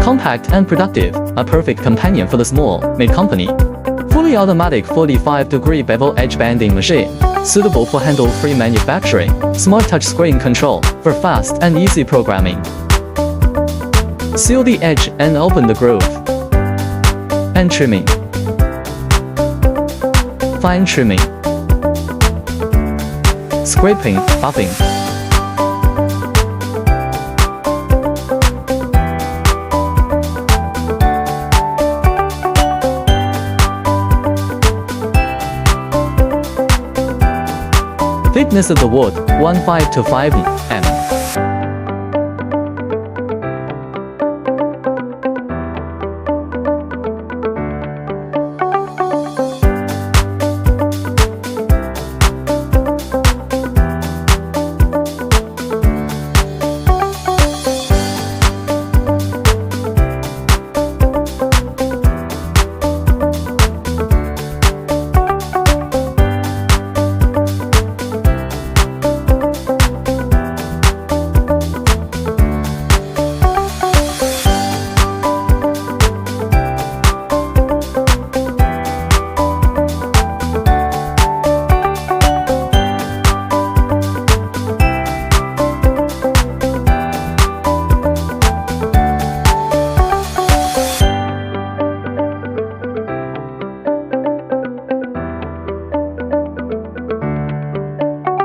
Compact and productive, a perfect companion for the small, mid-company. Fully automatic 45-degree bevel edge banding machine, suitable for handle-free manufacturing. Smart touchscreen control, for fast and easy programming. Seal the edge and open the groove. And trimming. Fine trimming. Scraping, buffing. Thickness of the wood, 1.5 to 5 mm.